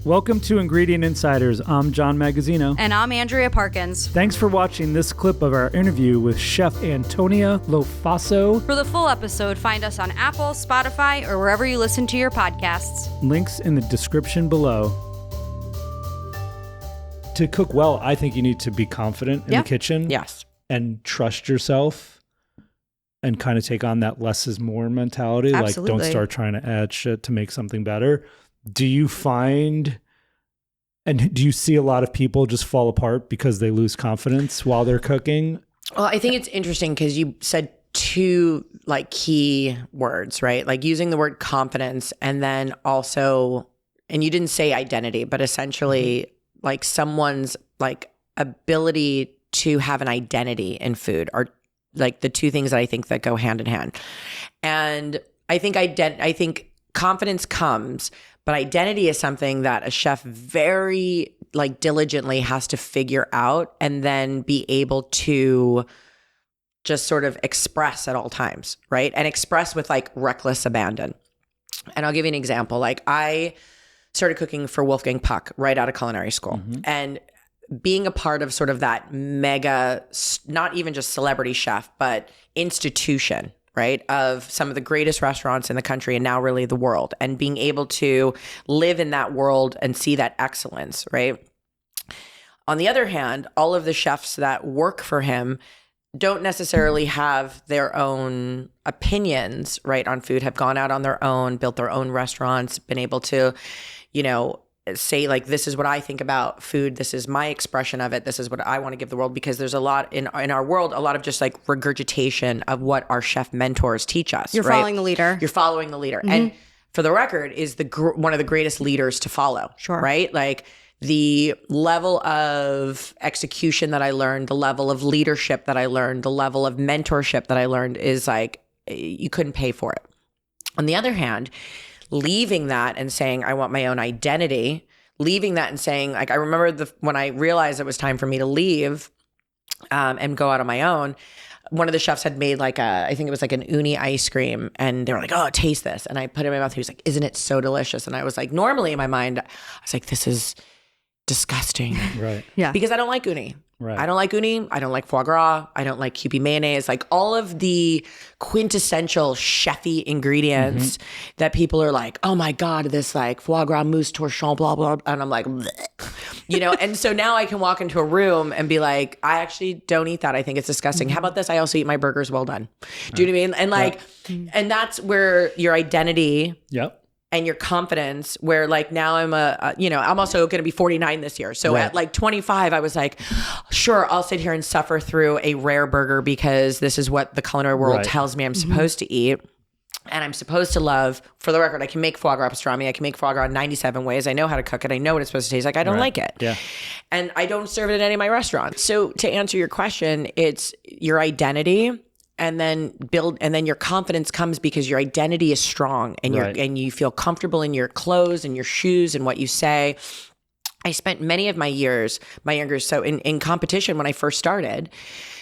Welcome to Ingredient Insiders. I'm John Magazzino. And I'm Andrea Parkins. Thanks for watching this clip of our interview with Chef Antonia Lofaso. For the full episode, find us on Apple, Spotify, or wherever you listen to your podcasts. Links in the description below. To cook well, I think you need to be confident in the kitchen. Yes. And trust yourself and kind of take on that less is more mentality. Absolutely. Like, don't start trying to add shit to make something better. Do you find, and do you see a lot of people just fall apart because they lose confidence while they're cooking? Well, I think it's interesting because you said two like key words, right? Like using the word confidence and then also, and you didn't say identity, but essentially like someone's like ability to have an identity in food are like the two things that I think that go hand in hand. And I think confidence comes, but identity is something that a chef very like diligently has to figure out and then be able to just sort of express at all times, right? And express with like reckless abandon. And I'll give you an example. Like I started cooking for Wolfgang Puck right out of culinary school. And being a part of sort of that mega, not even just celebrity chef, but institution, right, of some of the greatest restaurants in the country and now really the world, and being able to live in that world and see that excellence, right? On the other hand, all of the chefs that work for him don't necessarily have their own opinions, right, on food, have gone out on their own, built their own restaurants, been able to, you know, say like, this is what I think about food. This is my expression of it. This is what I want to give the world, because there's a lot in our world, a lot of just like regurgitation of what our chef mentors teach us. You're right? following the leader. You're following the leader. And for the record, is one of the greatest leaders to follow. Sure. Right? Like the level of execution that I learned, the level of leadership that I learned, the level of mentorship that I learned is like, you couldn't pay for it. On the other hand, leaving that and saying, I want my own identity, leaving that and saying, like, I remember when I realized it was time for me to leave and go out on my own, one of the chefs had made like I think it was like an uni ice cream, and they were like, oh, taste this. And I put it in my mouth. He was like, isn't it so delicious? And I was like, normally in my mind, I was like, this is disgusting. Right. Yeah. Because I don't like uni. Right. I don't like uni. I don't like foie gras. I don't like Kewpie mayonnaise. Like all of the quintessential chefy ingredients that people are like, oh my God, this like foie gras mousse torchon, blah, blah. And I'm like, bleh. You know? And so now I can walk into a room and be like, I actually don't eat that. I think it's disgusting. How about this? I also eat my burgers well done. Do you know what I mean? And like, and that's where your identity and your confidence, where like now I'm I'm also going to be 49 this year. So at like 25, I was like, sure, I'll sit here and suffer through a rare burger because this is what the culinary world tells me I'm supposed to eat. And I'm supposed to love, for the record, I can make foie gras pastrami. I can make foie gras 97 ways. I know how to cook it. I know what it's supposed to taste like. I don't like it. Yeah. And I don't serve it at any of my restaurants. So to answer your question, it's your identity. And then your confidence comes because your identity is strong and and you feel comfortable in your clothes and your shoes and what you say. I spent many of my younger, so in competition when I first started,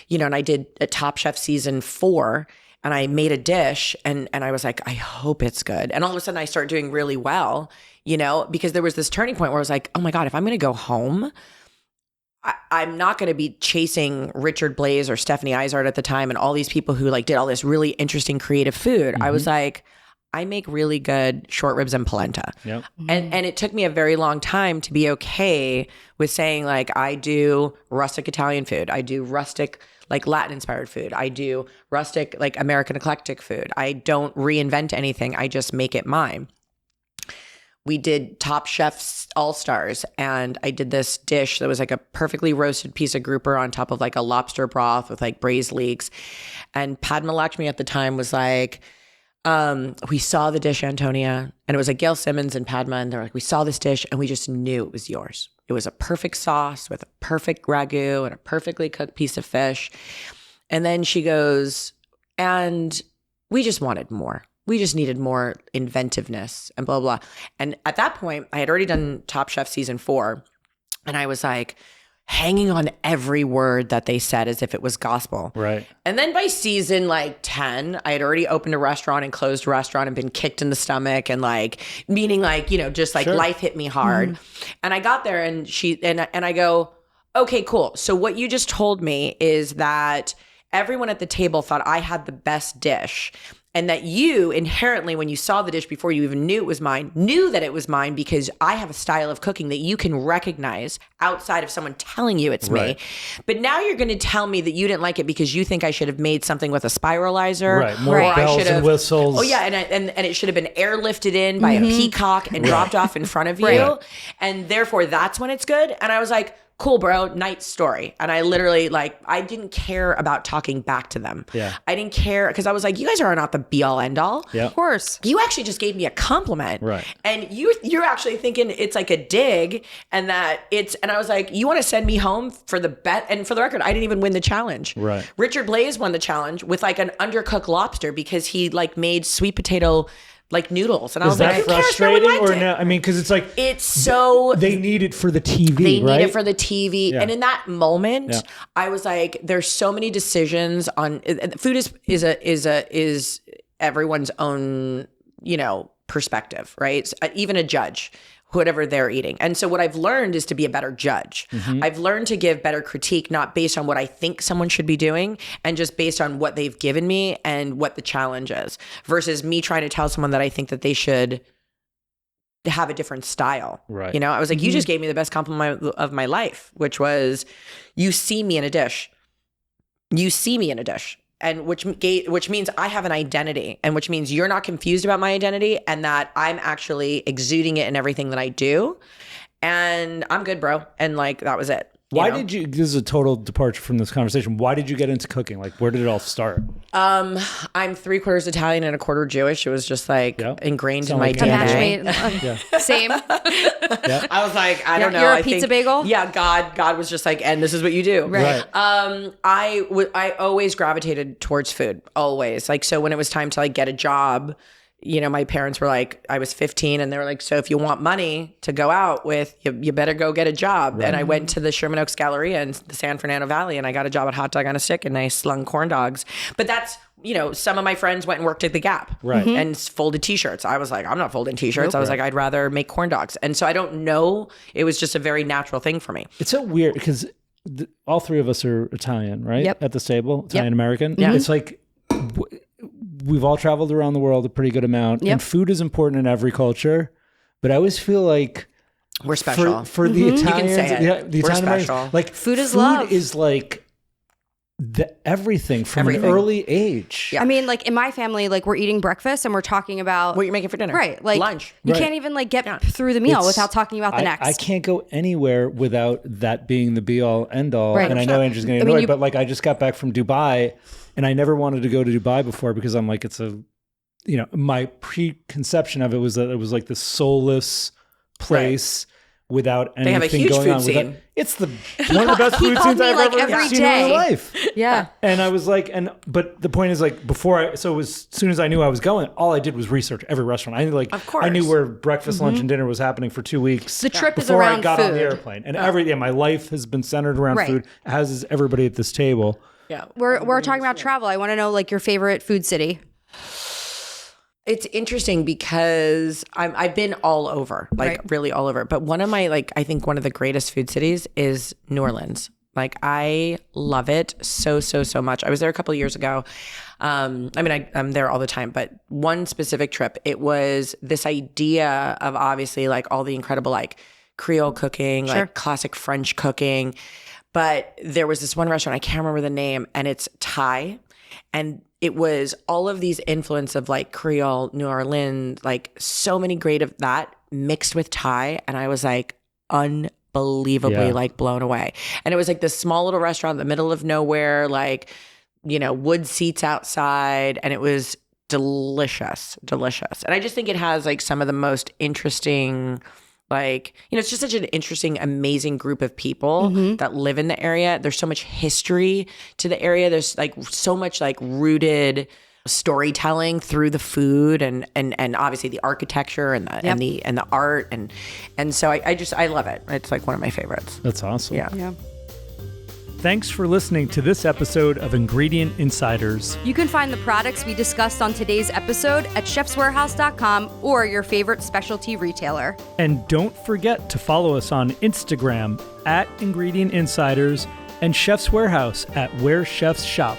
you know, and I did a Top Chef season 4, and I made a dish and I was like, I hope it's good. And all of a sudden I started doing really well, you know, because there was this turning point where I was like, oh my God, if I'm going to go home, I'm not going to be chasing Richard Blais or Stephanie Izard at the time and all these people who like did all this really interesting creative food. I was like, I make really good short ribs and polenta. Yep. And it took me a very long time to be okay with saying like, I do rustic Italian food. I do rustic like Latin inspired food. I do rustic like American eclectic food. I don't reinvent anything. I just make it mine. We did Top Chefs All-Stars, and I did this dish that was like a perfectly roasted piece of grouper on top of like a lobster broth with like braised leeks. And Padma Lakshmi at the time was like, we saw the dish, Antonia, and it was like Gail Simmons and Padma, and they're like, we saw this dish and we just knew it was yours. It was a perfect sauce with a perfect ragu and a perfectly cooked piece of fish. And then she goes, and we just wanted more. We just needed more inventiveness and blah, blah. And at that point, I had already done Top Chef season 4. And I was like, hanging on every word that they said as if it was gospel. Right. And then by season like 10, I had already opened a restaurant and closed a restaurant and been kicked in the stomach and like, meaning like, just like life hit me hard. And I got there and I go, okay, cool. So what you just told me is that everyone at the table thought I had the best dish. And that you inherently, when you saw the dish before you even knew it was mine, knew that it was mine because I have a style of cooking that you can recognize outside of someone telling you it's me. But now you're going to tell me that you didn't like it because you think I should have made something with a spiralizer. Right. More bells and whistles. Oh, yeah. And it should have been airlifted in by a peacock and dropped off in front of you. And therefore, that's when it's good. And I was like, cool, bro, night story. And I literally I didn't care about talking back to them. Yeah. I didn't care because I was like, you guys are not the be all end all. Yeah. Of course. You actually just gave me a compliment. Right. And you're actually thinking it's like a dig and I was like, you want to send me home for the bet? And for the record, I didn't even win the challenge. Right. Richard Blaze won the challenge with like an undercooked lobster because he like made sweet potato like noodles. And I was like, who cares? No one liked it. No? I mean, because it's like they need it for the TV. They right? need it for the TV. Yeah. And in that moment, I was like, there's so many decisions on food is everyone's own, perspective, right? So, even a judge, whatever they're eating. And so what I've learned is to be a better judge. I've learned to give better critique, not based on what I think someone should be doing and just based on what they've given me and what the challenge is versus me trying to tell someone that I think that they should have a different style. Right. I was like, you just gave me the best compliment of my life, which was you see me in a dish. You see me in a dish. And which means I have an identity and which means you're not confused about my identity and that I'm actually exuding it in everything that I do. And I'm good, bro. And like, that was it. Why did you, this is a total departure from this conversation. Why did you get into cooking? Like, where did it all start? I'm 3/4 Italian and 1/4 Jewish. It was just like ingrained in my DNA. Same. I was like, I don't know. You're a pizza bagel? Yeah, God was just like, and this is what you do. Right. I always gravitated towards food, always. Like, so when it was time to like get a job, my parents were like, I was 15 and they were like, so if you want money to go out with, you better go get a job. Right. And I went to the Sherman Oaks Galleria in the San Fernando Valley and I got a job at Hot Dog on a Stick and I slung corn dogs. But that's, some of my friends went and worked at the Gap and folded t-shirts. I was like, I'm not folding t-shirts. I was like, I'd rather make corn dogs. And so I don't know. It was just a very natural thing for me. It's so weird because all three of us are Italian, right? Yep. At this table, Italian American. Yeah. It's like, we've all traveled around the world a pretty good amount, and food is important in every culture. But I always feel like we're special for the Italians. You can say it. The we're Italian special. Like food is love. Food is like everything from an early age. Yeah. I mean, like in my family, like we're eating breakfast and we're talking about what you're making for dinner, right? Like lunch. You can't even like get through the meal without talking about the next. I can't go anywhere without that being the be all end all. Right. And I know Andrew's getting annoyed, but like I just got back from Dubai. And I never wanted to go to Dubai before because I'm like, it's my preconception of it was that it was like this soulless place without anything have a huge going food on. scene. It's one of the best food scenes I've ever seen in my life. Yeah. And I was like, but the point is like so as soon as I knew I was going, all I did was research every restaurant. I knew where breakfast, lunch, and dinner was happening for 2 weeks. The trip is before around I got food. on the airplane. And my life has been centered around food, as is everybody at this table. Yeah. We're talking about travel. I want to know like your favorite food city. It's interesting because I've been all over, really all over. But one of my I think one of the greatest food cities is New Orleans. Like I love it so much. I was there a couple of years ago. I'm there all the time, but one specific trip, it was this idea of obviously like all the incredible like Creole cooking, like classic French cooking. But there was this one restaurant, I can't remember the name, and it's Thai. And it was all of these influence of like Creole, New Orleans, like so many great of that mixed with Thai. And I was like unbelievably like blown away. And it was like this small little restaurant in the middle of nowhere, like, wood seats outside. And it was delicious. And I just think it has like some of the most interesting it's just such an interesting, amazing group of people that live in the area. There's so much history to the area. There's like so much like rooted storytelling through the food and obviously the architecture and the art and so I love it. It's like one of my favorites. That's awesome. Yeah. Thanks for listening to this episode of Ingredient Insiders. You can find the products we discussed on today's episode at chefswarehouse.com or your favorite specialty retailer. And don't forget to follow us on Instagram at Ingredient Insiders and Chef's Warehouse at Where Chefs Shop.